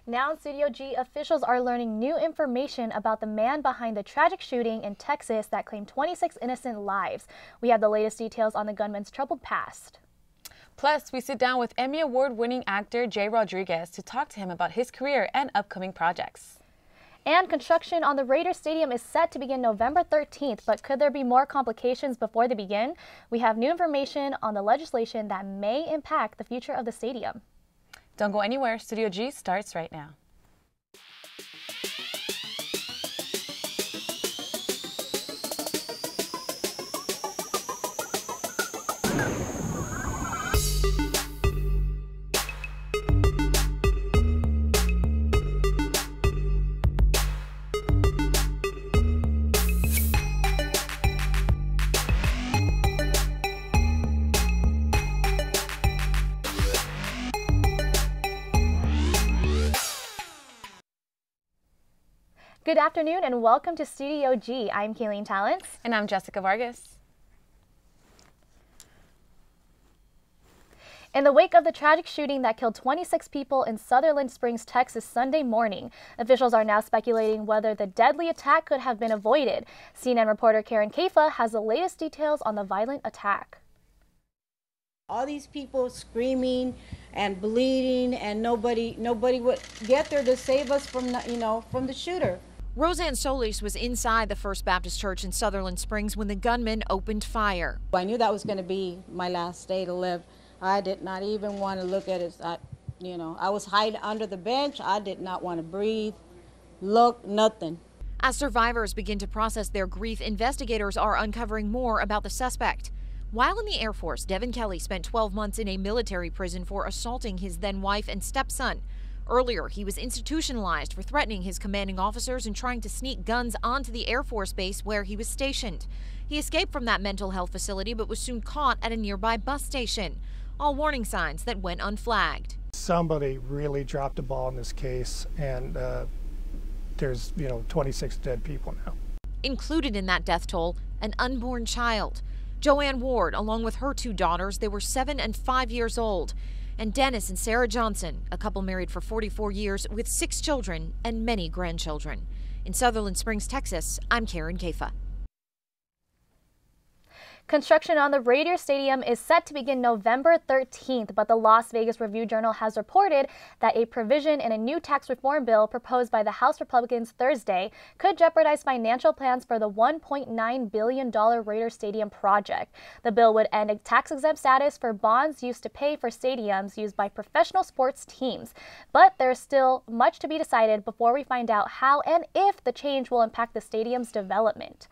Now in Studio G, officials are learning new information about the man behind the tragic shooting in Texas that claimed 26 innocent lives. We have the latest details on the gunman's troubled past. Plus, we sit down with Emmy Award-winning actor Jai Rodreguez to talk to him about his career and upcoming projects. And construction on the Raiders Stadium is set to begin November 13th, but could there be more complications before they begin? We have new information on the legislation that may impact the future of the stadium. Don't go anywhere. Studio G starts right now. Good afternoon and welcome to Studio G. I'm Kayleen Talents. And I'm Jessica Vargas. In the wake of the tragic shooting that killed 26 people in Sutherland Springs, Texas, Sunday morning, officials are now speculating whether the deadly attack could have been avoided. CNN reporter Karen Kaifa has the latest details on the violent attack. All these people screaming and bleeding, and nobody would get there to save us from the shooter. Roseanne Solis was inside the First Baptist Church in Sutherland Springs when the gunman opened fire. I knew that was going to be my last day to live. I did not even want to look at it. I was hiding under the bench. I did not want to breathe, look, nothing. As survivors begin to process their grief, investigators are uncovering more about the suspect. While in the Air Force, Devin Kelly spent 12 months in a military prison for assaulting his then-wife and stepson. Earlier, he was institutionalized for threatening his commanding officers and trying to sneak guns onto the Air Force base where he was stationed. He escaped from that mental health facility but was soon caught at a nearby bus station. All warning signs that went unflagged. Somebody really dropped a ball in this case, and there's 26 dead people now. Included in that death toll, an unborn child. Joanne Ward, along with her two daughters, they were 7 and 5 years old. And Dennis and Sarah Johnson, a couple married for 44 years with 6 children and many grandchildren. In Sutherland Springs, Texas, I'm Karen Kaifa. Construction on the Raiders Stadium is set to begin November 13th, but the Las Vegas Review-Journal has reported that a provision in a new tax reform bill proposed by the House Republicans Thursday could jeopardize financial plans for the $1.9 billion Raiders Stadium project. The bill would end a tax-exempt status for bonds used to pay for stadiums used by professional sports teams. But there's still much to be decided before we find out how and if the change will impact the stadium's development.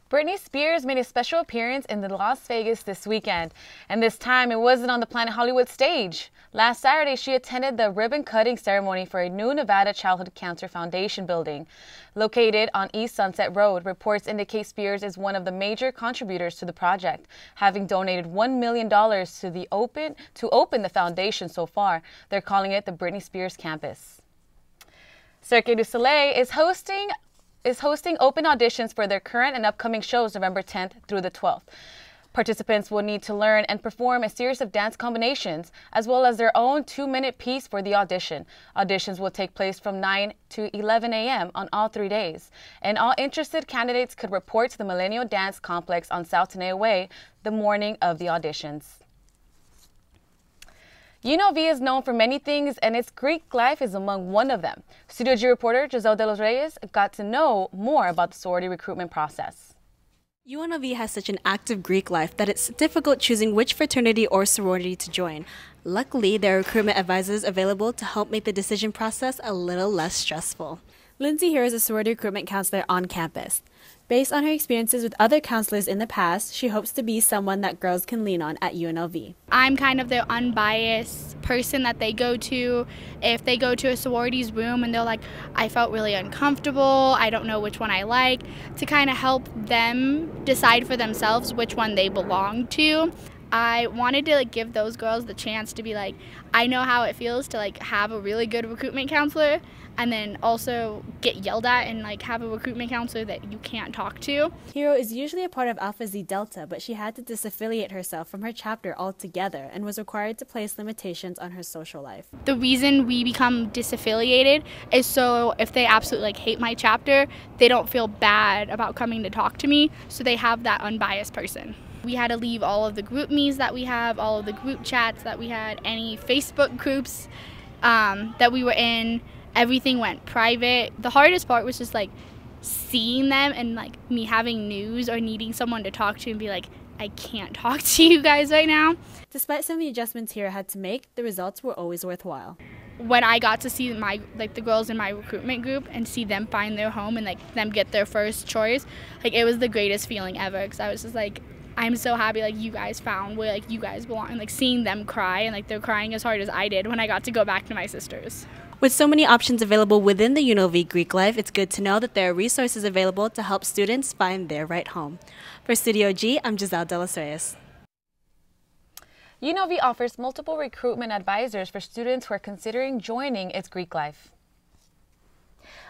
Britney Spears made a special appearance in the Las Vegas this weekend, and this time it wasn't on the Planet Hollywood stage. Last Saturday, she attended the ribbon-cutting ceremony for a new Nevada Childhood Cancer Foundation building. Located on East Sunset Road, reports indicate Spears is one of the major contributors to the project, having donated $1 million to open the foundation so far. They're calling it the Britney Spears Campus. Cirque du Soleil is hosting open auditions for their current and upcoming shows November 10th through the 12th. Participants will need to learn and perform a series of dance combinations, as well as their own 2-minute piece for the audition. Auditions will take place from 9 to 11 a.m. on all 3 days, and all interested candidates could report to the Millennial Dance Complex on South Tenay Way the morning of the auditions. UNLV is known for many things, and its Greek life is among one of them. Studio G reporter Giselle De Los Reyes got to know more about the sorority recruitment process. UNLV has such an active Greek life that it's difficult choosing which fraternity or sorority to join. Luckily, there are recruitment advisors available to help make the decision process a little less stressful. Lindsay here is a sorority recruitment counselor on campus. Based on her experiences with other counselors in the past, she hopes to be someone that girls can lean on at UNLV. I'm kind of the unbiased person that they go to. If they go to a sorority's room and they're like, I felt really uncomfortable, I don't know which one I like, to kind of help them decide for themselves which one they belong to. I wanted to like give those girls the chance to be like, I know how it feels to like have a really good recruitment counselor and then also get yelled at and like have a recruitment counselor that you can't talk to. Hero is usually a part of Alpha Zeta Delta, but she had to disaffiliate herself from her chapter altogether and was required to place limitations on her social life. The reason we become disaffiliated is so if they absolutely like hate my chapter, they don't feel bad about coming to talk to me, so they have that unbiased person. We had to leave all of the group me's that we have, all of the group chats that we had, any Facebook groups that we were in. Everything went private. The hardest part was just like seeing them and like me having news or needing someone to talk to and be like, I can't talk to you guys right now. Despite some of the adjustments Hero had to make, the results were always worthwhile. When I got to see the girls in my recruitment group and see them find their home and like them get their first choice, like it was the greatest feeling ever, because I was just like, I'm so happy like you guys found where like you guys belong, and like seeing them cry and like they're crying as hard as I did when I got to go back to my sisters. With so many options available within the UNLV Greek life, it's good to know that there are resources available to help students find their right home. For Studio G, I'm Giselle De Los Reyes. UNLV offers multiple recruitment advisors for students who are considering joining its Greek life.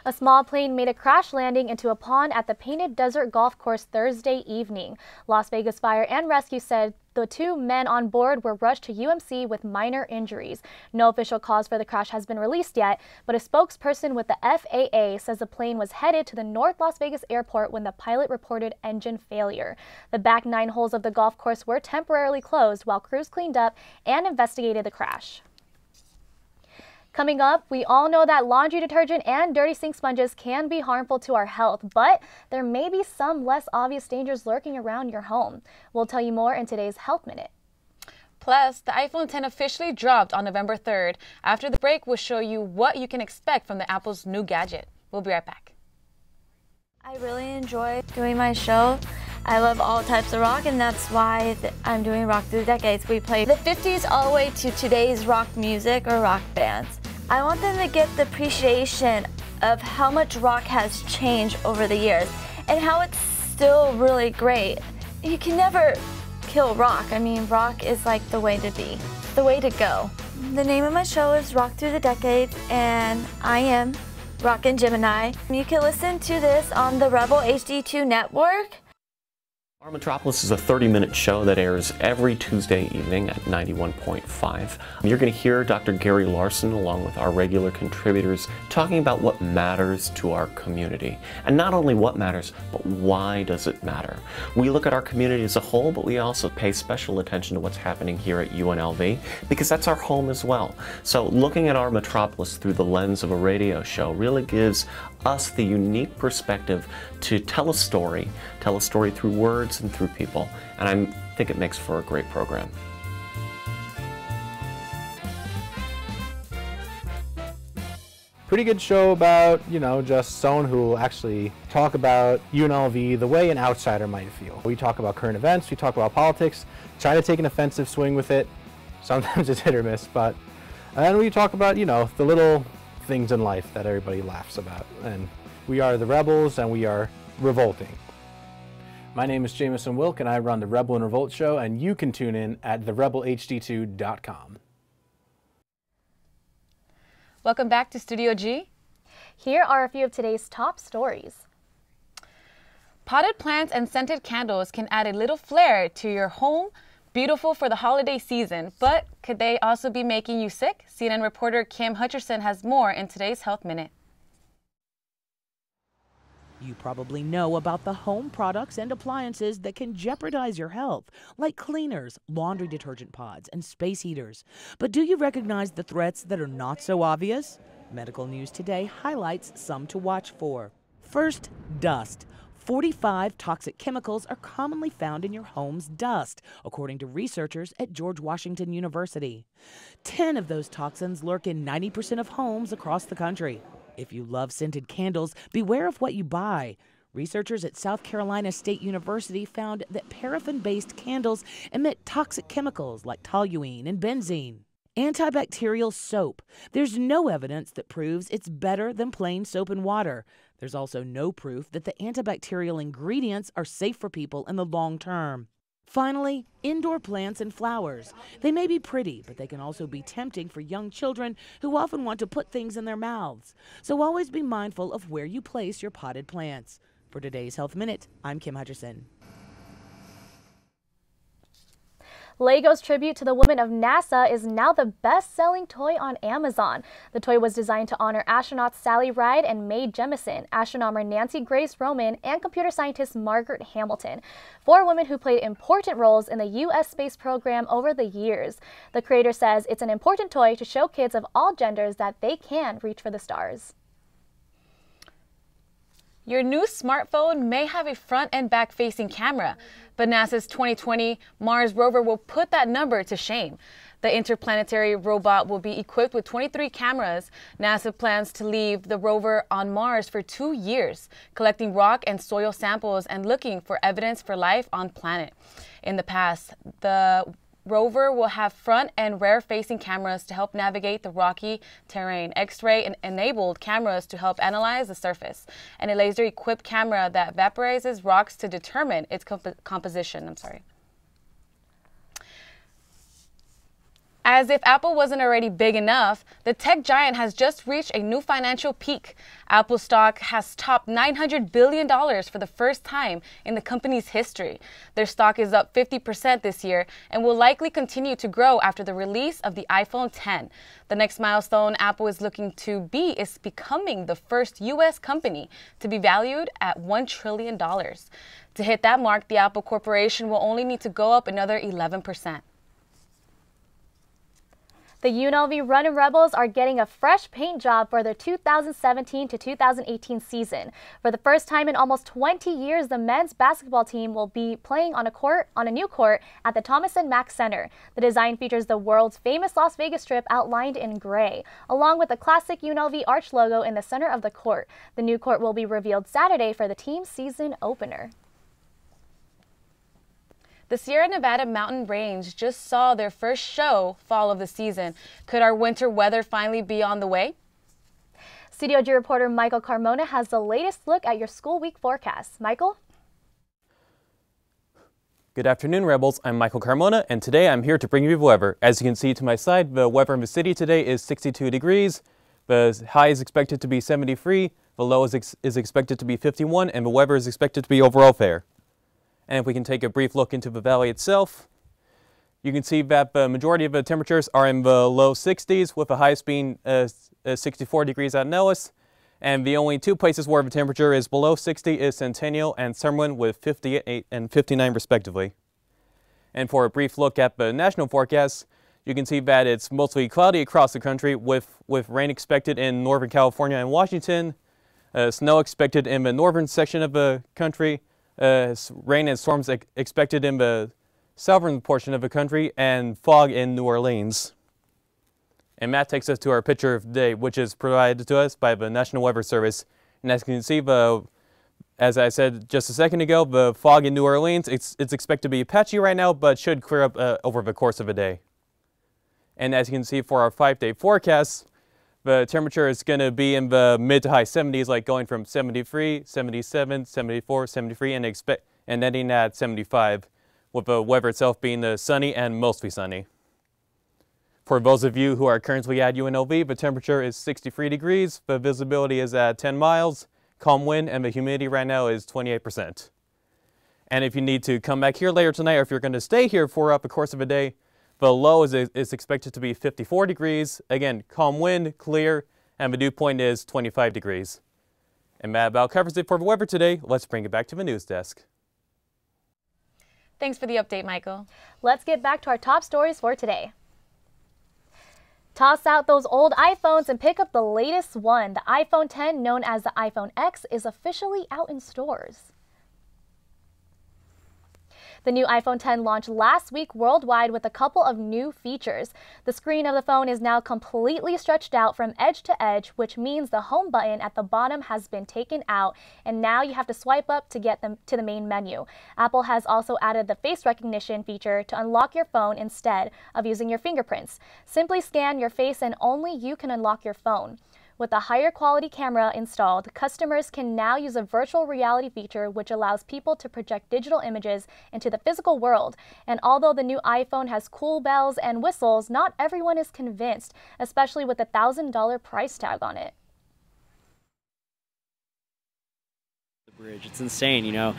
A small plane made a crash landing into a pond at the Painted Desert Golf Course Thursday evening. Las Vegas Fire and Rescue said the 2 men on board were rushed to UMC with minor injuries. No official cause for the crash has been released yet, but a spokesperson with the FAA says the plane was headed to the North Las Vegas airport when the pilot reported engine failure. The back 9 holes of the golf course were temporarily closed while crews cleaned up and investigated the crash. Coming up, we all know that laundry detergent and dirty sink sponges can be harmful to our health, but there may be some less obvious dangers lurking around your home. We'll tell you more in today's Health Minute. Plus, the iPhone X officially dropped on November 3rd. After the break, we'll show you what you can expect from the Apple's new gadget. We'll be right back. I really enjoy doing my show. I love all types of rock, and that's why I'm doing Rock Through the Decades. We play the 50s all the way to today's rock music or rock bands. I want them to get the appreciation of how much rock has changed over the years and how it's still really great. You can never kill rock. I mean, rock is like the way to be, the way to go. The name of my show is Rock Through the Decades, and I am Rockin' Gemini. You can listen to this on the Rebel HD2 network. Our Metropolis is a 30-minute show that airs every Tuesday evening at 91.5. You're going to hear Dr. Gary Larson along with our regular contributors talking about what matters to our community. And not only what matters, but why does it matter? We look at our community as a whole, but we also pay special attention to what's happening here at UNLV because that's our home as well. So looking at our Metropolis through the lens of a radio show really gives us the unique perspective to tell a story through words and through people, and I think it makes for a great program. Pretty good show about, just someone who will actually talk about UNLV the way an outsider might feel. We talk about current events, we talk about politics, try to take an offensive swing with it. Sometimes it's hit or miss, and then we talk about, the little things in life that everybody laughs about. And we are the Rebels, and we are revolting. My name is Jameson Wilk, and I run the Rebel and Revolt show, and you can tune in at therebelhd2.com. Welcome back to Studio G. Here are a few of today's top stories. Potted plants and scented candles can add a little flair to your home, beautiful for the holiday season, but could they also be making you sick? CNN reporter Kim Hutcherson has more in today's Health Minute. You probably know about the home products and appliances that can jeopardize your health, like cleaners, laundry detergent pods, and space heaters. But do you recognize the threats that are not so obvious? Medical News Today highlights some to watch for. First, dust. 45 toxic chemicals are commonly found in your home's dust, according to researchers at George Washington University. 10 of those toxins lurk in 90% of homes across the country. If you love scented candles, beware of what you buy. Researchers at South Carolina State University found that paraffin-based candles emit toxic chemicals like toluene and benzene. Antibacterial soap. There's no evidence that proves it's better than plain soap and water. There's also no proof that the antibacterial ingredients are safe for people in the long term. Finally, indoor plants and flowers. They may be pretty, but they can also be tempting for young children who often want to put things in their mouths. So always be mindful of where you place your potted plants. For today's Health Minute, I'm Kim Hutcherson. Lego's tribute to the women of NASA is now the best-selling toy on Amazon. The toy was designed to honor astronauts Sally Ride and Mae Jemison, astronomer Nancy Grace Roman, and computer scientist Margaret Hamilton, 4 women who played important roles in the U.S. space program over the years. The creator says it's an important toy to show kids of all genders that they can reach for the stars. Your new smartphone may have a front and back facing camera, but NASA's 2020 Mars rover will put that number to shame. The interplanetary robot will be equipped with 23 cameras. NASA plans to leave the rover on Mars for 2 years, collecting rock and soil samples and looking for evidence for life on planet. In the past, the rover will have front and rear-facing cameras to help navigate the rocky terrain, X-ray enabled cameras to help analyze the surface, and a laser-equipped camera that vaporizes rocks to determine its composition. As if Apple wasn't already big enough, the tech giant has just reached a new financial peak. Apple stock has topped $900 billion for the first time in the company's history. Their stock is up 50% this year and will likely continue to grow after the release of the iPhone X. The next milestone Apple is looking to be is becoming the first U.S. company to be valued at $1 trillion. To hit that mark, the Apple Corporation will only need to go up another 11%. The UNLV Runnin' Rebels are getting a fresh paint job for their 2017 to 2018 season. For the first time in almost 20 years, the men's basketball team will be playing on a new court at the Thomas & Mack Center. The design features the world's famous Las Vegas Strip outlined in gray, along with the classic UNLV arch logo in the center of the court. The new court will be revealed Saturday for the team's season opener. The Sierra Nevada mountain range just saw their first show fall of the season. Could our winter weather finally be on the way? Studio G reporter Michael Carmona has the latest look at your school week forecast. Michael? Good afternoon, Rebels. I'm Michael Carmona, and today I'm here to bring you the weather. As you can see to my side, the weather in the city today is 62 degrees. The high is expected to be 73, the low is expected to be 51, and the weather is expected to be overall fair. And if we can take a brief look into the valley itself, you can see that the majority of the temperatures are in the low 60s, with the highest being 64 degrees at Nellis. And the only 2 places where the temperature is below 60 is Centennial and Summerlin, with 58 and 59 respectively. And for a brief look at the national forecast, you can see that it's mostly cloudy across the country, with rain expected in Northern California and Washington, snow expected in the northern section of the country, rain and storms expected in the southern portion of the country, and fog in New Orleans. And that takes us to our picture of the day, which is provided to us by the National Weather Service. And as you can see, as I said just a second ago, the fog in New Orleans, it's expected to be patchy right now, but should clear up over the course of a day. And as you can see for our 5-day forecast, the temperature is going to be in the mid to high 70s, like going from 73, 77, 74, 73, and ending at 75, with the weather itself being sunny and mostly sunny. For those of you who are currently at UNLV, the temperature is 63 degrees, the visibility is at 10 miles, calm wind, and the humidity right now is 28%. And if you need to come back here later tonight, or if you're going to stay here throughout the course of a day, the low is expected to be 54 degrees, again, calm wind, clear, and the dew point is 25 degrees. And that about covers it for the weather today. Let's bring it back to the news desk. Thanks for the update, Michael. Let's get back to our top stories for today. Toss out those old iPhones and pick up the latest one. The iPhone X, known as the iPhone X, is officially out in stores. The new iPhone X launched last week worldwide with a couple of new features. The screen of the phone is now completely stretched out from edge to edge, which means the home button at the bottom has been taken out, and now you have to swipe up to get them to the main menu. Apple has also added the face recognition feature to unlock your phone instead of using your fingerprints. Simply scan your face and only you can unlock your phone. With a higher quality camera installed, customers can now use a virtual reality feature which allows people to project digital images into the physical world. And although the new iPhone has cool bells and whistles, not everyone is convinced, especially with the $1,000 price tag on it. Bridge. It's insane, you know.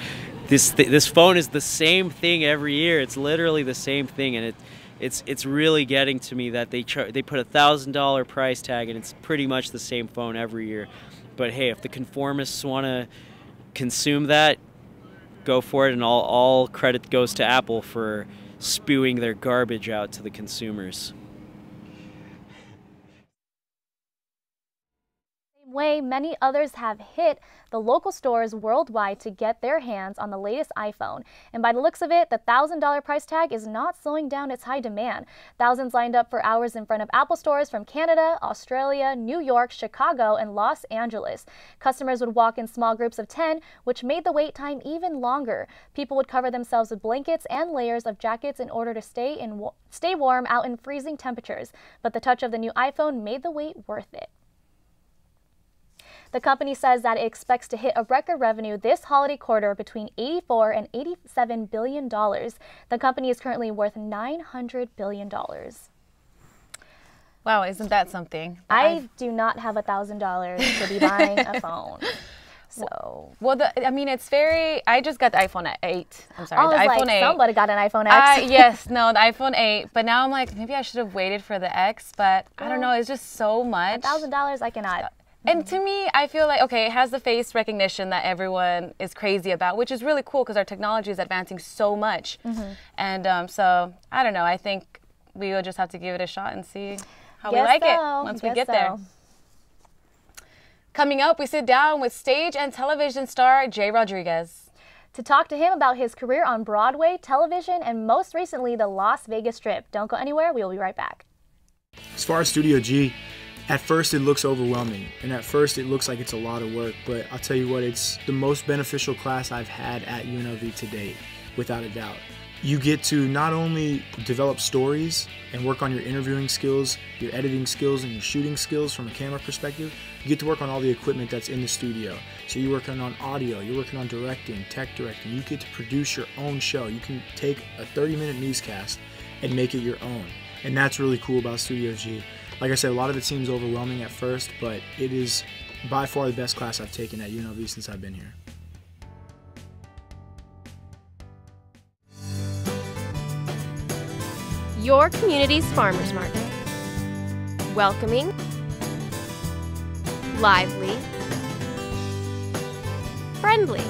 This phone is the same thing every year. It's literally the same thing, and it's really getting to me that they put a $1,000 price tag, and it's pretty much the same phone every year. But hey, if the conformists want to consume that, go for it, and all credit goes to Apple for spewing their garbage out to the consumers. Way many others have hit the local stores worldwide to get their hands on the latest iPhone. And by the looks of it, the $1,000 price tag is not slowing down its high demand. Thousands lined up for hours in front of Apple stores from Canada, Australia, New York, Chicago, and Los Angeles. Customers would walk in small groups of 10, which made the wait time even longer. People would cover themselves with blankets and layers of jackets in order to stay warm out in freezing temperatures. But the touch of the new iPhone made the wait worth it. The company says that it expects to hit a record revenue this holiday quarter between $84 and $87 billion. The company is currently worth $900 billion. Wow, isn't that something? I do not have $1,000 to be buying a phone. So, well, I mean, it's very. I just got the iPhone 8. I'm sorry, the iPhone 8. Somebody got an iPhone X. Yes, no, the iPhone 8. But now I'm like, maybe I should have waited for the X. But I don't know. It's just so much. $1,000, I cannot. And to me, I feel like, okay, it has the face recognition that everyone is crazy about, which is really cool because our technology is advancing so much. And so, I don't know. I think we will just have to give it a shot and see how we like it once we get there. Coming up, we sit down with stage and television star Jai Rodreguez to talk to him about his career on Broadway, television, and most recently, the Las Vegas Strip. Don't go anywhere. We will be right back. As far as Studio G, at first it looks overwhelming, and at first it looks like it's a lot of work, but I'll tell you what, it's the most beneficial class I've had at UNLV to date, without a doubt. You get to not only develop stories and work on your interviewing skills, your editing skills, and your shooting skills from a camera perspective, you get to work on all the equipment that's in the studio. So you're working on audio, you're working on directing, tech directing, you get to produce your own show. You can take a 30-minute newscast and make it your own, and that's really cool about Studio G. Like I said, a lot of it seems overwhelming at first, but it is by far the best class I've taken at UNLV since I've been here. Your community's farmers market. Welcoming, lively, friendly.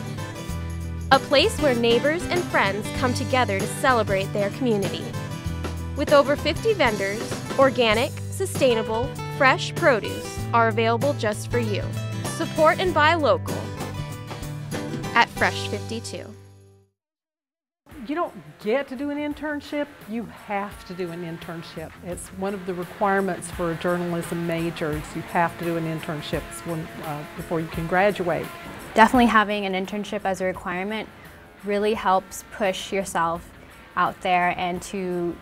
A place where neighbors and friends come together to celebrate their community. With over 50 vendors, organic, sustainable, fresh produce are available just for you. Support and buy local at Fresh 52. You don't get to do an internship, you have to do an internship. It's one of the requirements for a journalism major. You have to do an internship before you can graduate. Definitely having an internship as a requirement really helps push yourself out there and to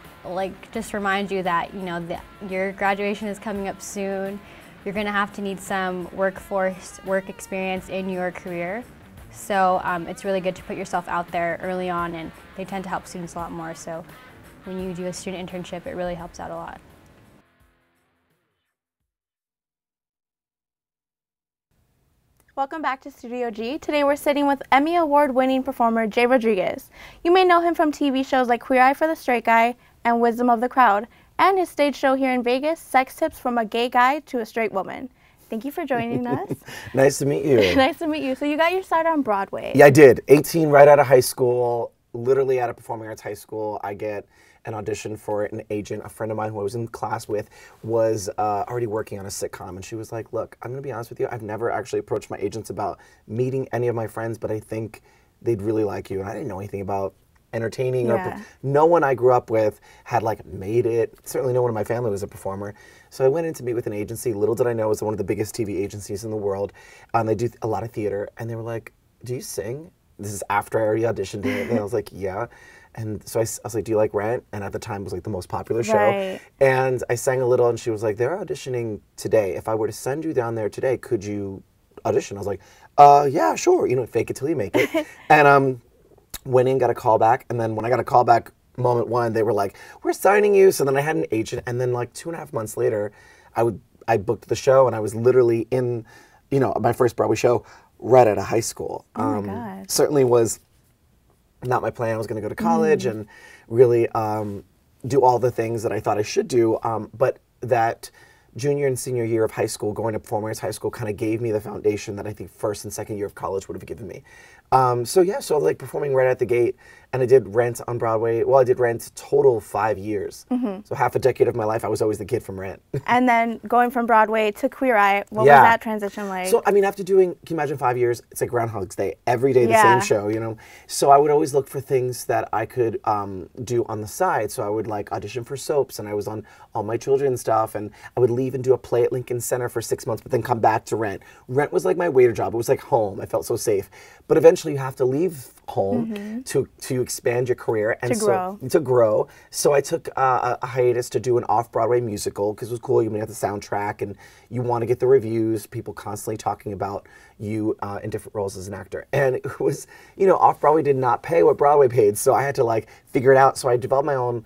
just remind you that, you know, your graduation is coming up soon. You're going to have to need some work experience in your career. So it's really good to put yourself out there early on, and they tend to help students a lot more. So when you do a student internship, it really helps out a lot. Welcome back to Studio G. Today we're sitting with Emmy Award-winning performer Jai Rodreguez. You may know him from TV shows like Queer Eye for the Straight Guy and Wisdom of the Crowd, and his stage show here in Vegas, Sex Tips from a Gay Guy to a Straight Woman. Thank you for joining us. Nice to meet you. Nice to meet you. So you got your start on Broadway. Yeah, I did. 18 right out of high school, literally out of performing arts high school. I get an audition for an agent. A friend of mine who I was in class with was already working on a sitcom, and she was like, look, I'm going to be honest with you, I've never actually approached my agents about meeting any of my friends, but I think they'd really like you. And I didn't know anything about entertaining. Or no one I grew up with had made it. Certainly no one in my family was a performer. So I went in to meet with an agency. Little did I know it was one of the biggest TV agencies in the world. They do a lot of theater, and they were like, do you sing? This is after I already auditioned it, and I was like, yeah. And so I was like, do you like Rent? And at the time it was like the most popular show. Right. And I sang a little and she was like, they're auditioning today. If I were to send you down there today, could you audition? I was like, yeah, sure. You know, fake it till you make it. And went in, got a call back. And then when I got a call back, moment one, they were like, we're signing you. So then I had an agent. And then like 2.5 months later, I booked the show and I was literally in, you know, my first Broadway show right out of high school. Oh my God. Certainly was not my plan. I was going to go to college and really do all the things that I thought I should do. But that junior and senior year of high school, going to performing arts high school, kind of gave me the foundation that I think first and second year of college would have given me. So yeah, so like performing right at the gate, and I did Rent on Broadway. Well, I did Rent total 5 years. So half a decade of my life, I was always the kid from Rent. And then going from Broadway to Queer Eye, what was that transition like? So, I mean, after doing, can you imagine 5 years? It's like Groundhog's Day. Every day the same show, you know? So I would always look for things that I could do on the side. So I would like audition for soaps, and I was on all my children's stuff, and I would leave and do a play at Lincoln Center for 6 months, but then come back to Rent. Rent was like my waiter job. It was like home. I felt so safe. But eventually you have to leave home to expand your career and to grow. So I took a hiatus to do an off-Broadway musical because it was cool. You have the soundtrack and you want to get the reviews, people constantly talking about you in different roles as an actor. And it was, you know, off-Broadway did not pay what Broadway paid, so I had to like figure it out. So I developed my own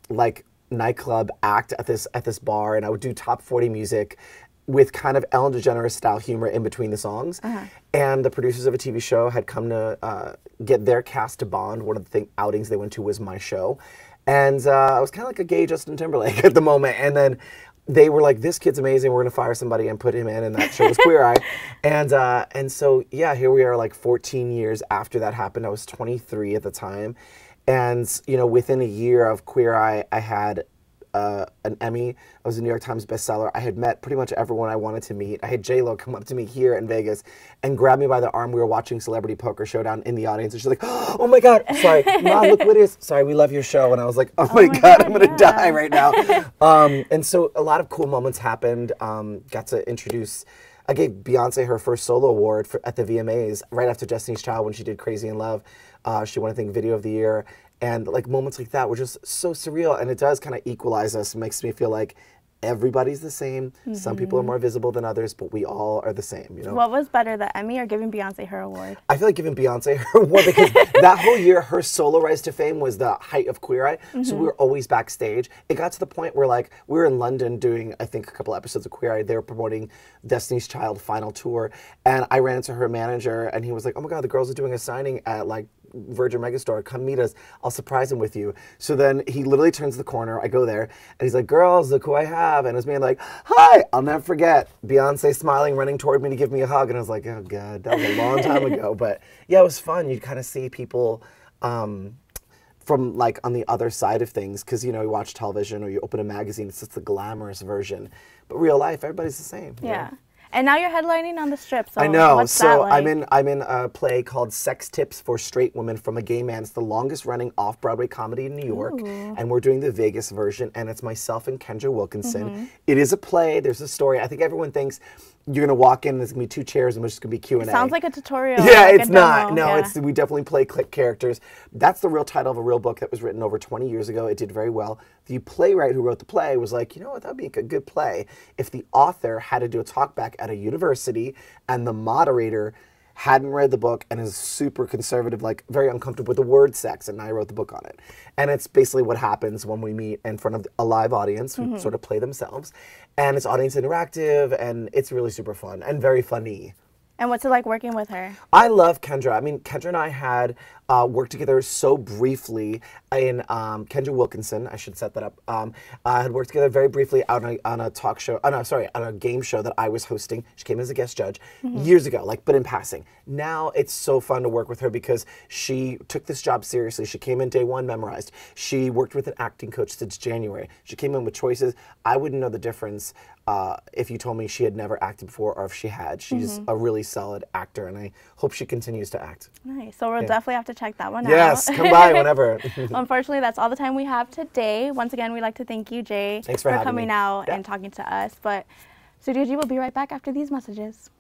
like nightclub act at this bar, and I would do top 40 music with kind of Ellen DeGeneres style humor in between the songs. And the producers of a TV show had come to get their cast to bond. One of the outings they went to was my show. And I was kind of like a gay Justin Timberlake at the moment. And then they were like, this kid's amazing, we're gonna fire somebody and put him in, and that show was Queer Eye. And so, yeah, here we are like 14 years after that happened. I was 23 at the time. And, you know, within a year of Queer Eye, I had an Emmy. I was a New York Times bestseller. I had met pretty much everyone I wanted to meet. I had J-Lo come up to me here in Vegas and grab me by the arm. We were watching Celebrity Poker Showdown in the audience, and she's like, oh my God, sorry, Mom, look what it is. Sorry, we love your show. And I was like, oh my God, I'm gonna die right now. And so a lot of cool moments happened. Got to introduce, I gave Beyonce her first solo award at the VMAs right after Destiny's Child when she did Crazy in Love. She won, I think, Video of the Year. And like moments like that were just so surreal, and it does kind of equalize us. It makes me feel like everybody's the same. Some people are more visible than others, but we all are the same, you know? What was better, the Emmy or giving Beyonce her award? I feel like giving Beyonce her award because that whole year, her solo rise to fame was the height of Queer Eye. So we were always backstage. It got to the point where like we were in London doing, I think, a couple episodes of Queer Eye. They were promoting Destiny's Child final tour, and I ran into her manager, and he was like, oh my God, the girls are doing a signing at like Virgin Megastore, come meet us, I'll surprise him with you. So then he literally turns the corner, I go there, and he's like, girls, look who I have. And it was me like, hi, I'll never forget, Beyonce smiling, running toward me to give me a hug. And I was like, oh God, that was a long time ago. But yeah, it was fun. You'd kind of see people from like on the other side of things, because you know, you watch television or you open a magazine, it's just the glamorous version. But real life, everybody's the same. Yeah. And now you're headlining on the Strip. So I know. What's So that like? I'm in a play called Sex Tips for Straight Women from a Gay Man. It's the longest running off-Broadway comedy in New York. And we're doing the Vegas version, and it's myself and Kendra Wilkinson. It is a play. There's a story. I think everyone thinks you're gonna walk in and there's gonna be 2 chairs and there's just gonna be Q&A. Sounds like a tutorial. Yeah, like it's a not. demo. No, Yeah. we definitely play click characters. That's the real title of a real book that was written over 20 years ago. It did very well. The playwright who wrote the play was like, you know what, that'd be a good play if the author had to do a talkback at a university and the moderator hadn't read the book and is super conservative, like very uncomfortable with the word sex, and I wrote the book on it. And it's basically what happens when we meet in front of a live audience who sort of play themselves. And it's audience interactive, and it's really super fun and very funny. And what's it like working with her? I love Kendra. I mean, Kendra and I had worked together so briefly in Kendra Wilkinson. I should set that up. I had worked together very briefly on a talk show. On a game show that I was hosting. She came as a guest judge years ago, but in passing. Now it's so fun to work with her because she took this job seriously. She came in day one, memorized. She worked with an acting coach since January. She came in with choices. I wouldn't know the difference if you told me she had never acted before or if she had. She's a really solid actor, and I hope she continues to act. Nice. So we'll definitely have to check that one out. Yes, come by whenever. Unfortunately, that's all the time we have today. Once again, we'd like to thank you, Jay, for coming out and talking to us. But Studio G will be right back after these messages.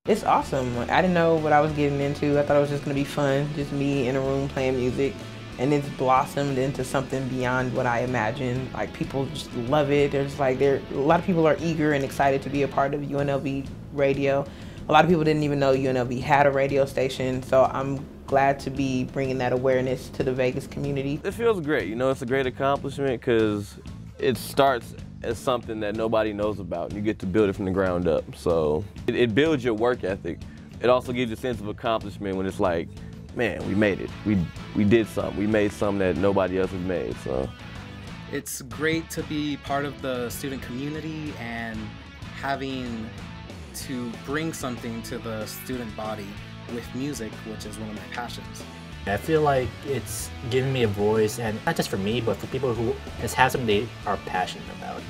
It's awesome. I didn't know what I was getting into. I thought it was just going to be fun, just me in a room playing music. And it's blossomed into something beyond what I imagined. Like, people just love it. There's like, a lot of people are eager and excited to be a part of UNLV radio. A lot of people didn't even know UNLV had a radio station, so I'm glad to be bringing that awareness to the Vegas community. It feels great. You know, it's a great accomplishment because it starts as something that nobody knows about. You get to build it from the ground up. So it builds your work ethic. It also gives you a sense of accomplishment when it's like, man, we made it. We did something. We made something that nobody else has made. So it's great to be part of the student community and having to bring something to the student body with music, which is one of my passions. I feel like it's giving me a voice, and not just for me, but for people who just have something they are passionate about.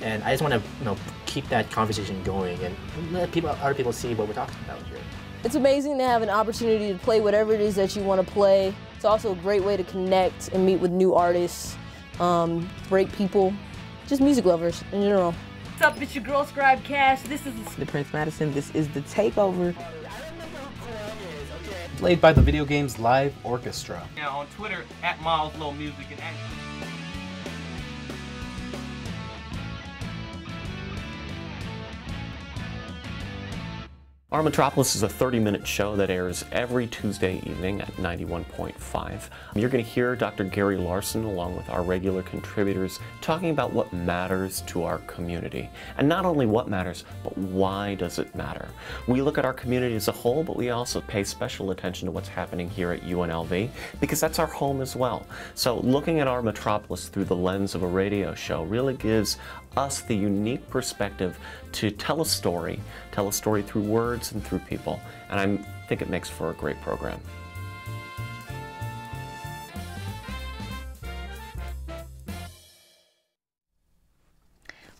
And I just want to, keep that conversation going and let other people see what we're talking about here. It's amazing to have an opportunity to play whatever it is that you want to play. It's also a great way to connect and meet with new artists, great people, just music lovers in general. What's up, it's your girl Scribe Cash. This is the Prince Madison. This is the Takeover. Played by the video game's live orchestra. Yeah, on Twitter at Miles Low Music and Action. Our Metropolis is a 30-minute show that airs every Tuesday evening at 91.5. You're going to hear Dr. Gary Larson along with our regular contributors talking about what matters to our community. And not only what matters, but why does it matter? We look at our community as a whole, but we also pay special attention to what's happening here at UNLV because that's our home as well. So looking at our Metropolis through the lens of a radio show really gives us the unique perspective to tell a story through words and through people, and I think it makes for a great program.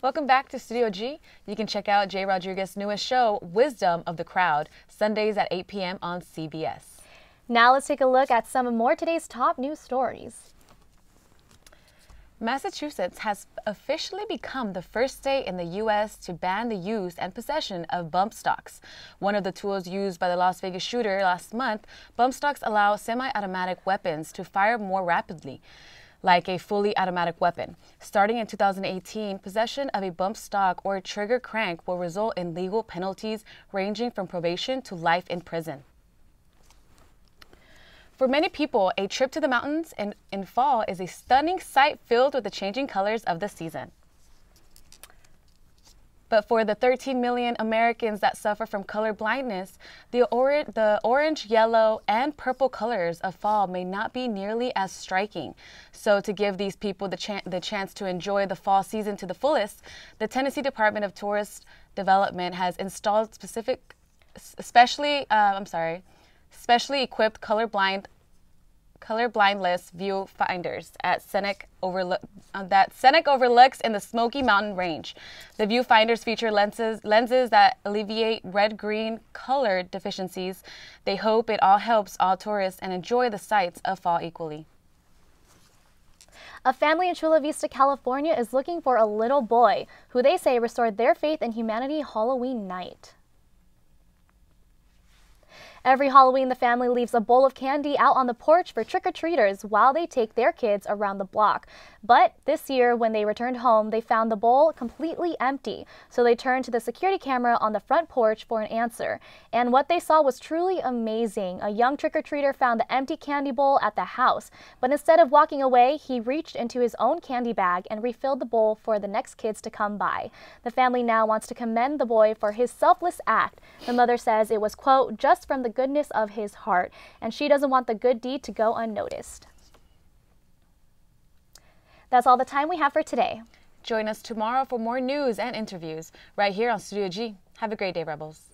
Welcome back to Studio G. You can check out Jai Rodreguez's newest show, Wisdom of the Crowd, Sundays at 8 p.m. on CBS. Now let's take a look at some of more today's top news stories. Massachusetts has officially become the first state in the U.S. to ban the use and possession of bump stocks. One of the tools used by the Las Vegas shooter last month, bump stocks allow semi-automatic weapons to fire more rapidly, like a fully automatic weapon. Starting in 2018, possession of a bump stock or trigger crank will result in legal penalties ranging from probation to life in prison. For many people, a trip to the mountains in fall is a stunning sight filled with the changing colors of the season. But for the 13 million Americans that suffer from color blindness, the orange, yellow, and purple colors of fall may not be nearly as striking. So to give these people the chance to enjoy the fall season to the fullest, the Tennessee Department of Tourist Development has installed specially equipped colorblindless viewfinders at that Seneca overlooks in the Smoky Mountain Range. The viewfinders feature lenses that alleviate red-green color deficiencies. They hope it all helps all tourists and enjoy the sights of fall equally. A family in Chula Vista, California is looking for a little boy who they say restored their faith in humanity Halloween night. Every Halloween, the family leaves a bowl of candy out on the porch for trick-or-treaters while they take their kids around the block. But this year, when they returned home, they found the bowl completely empty. So they turned to the security camera on the front porch for an answer. And what they saw was truly amazing. A young trick-or-treater found the empty candy bowl at the house. But instead of walking away, he reached into his own candy bag and refilled the bowl for the next kids to come by. The family now wants to commend the boy for his selfless act. The mother says it was, quote, just from the goodness of his heart, and she doesn't want the good deed to go unnoticed. That's all the time we have for today. Join us tomorrow for more news and interviews right here on Studio G. Have a great day, Rebels.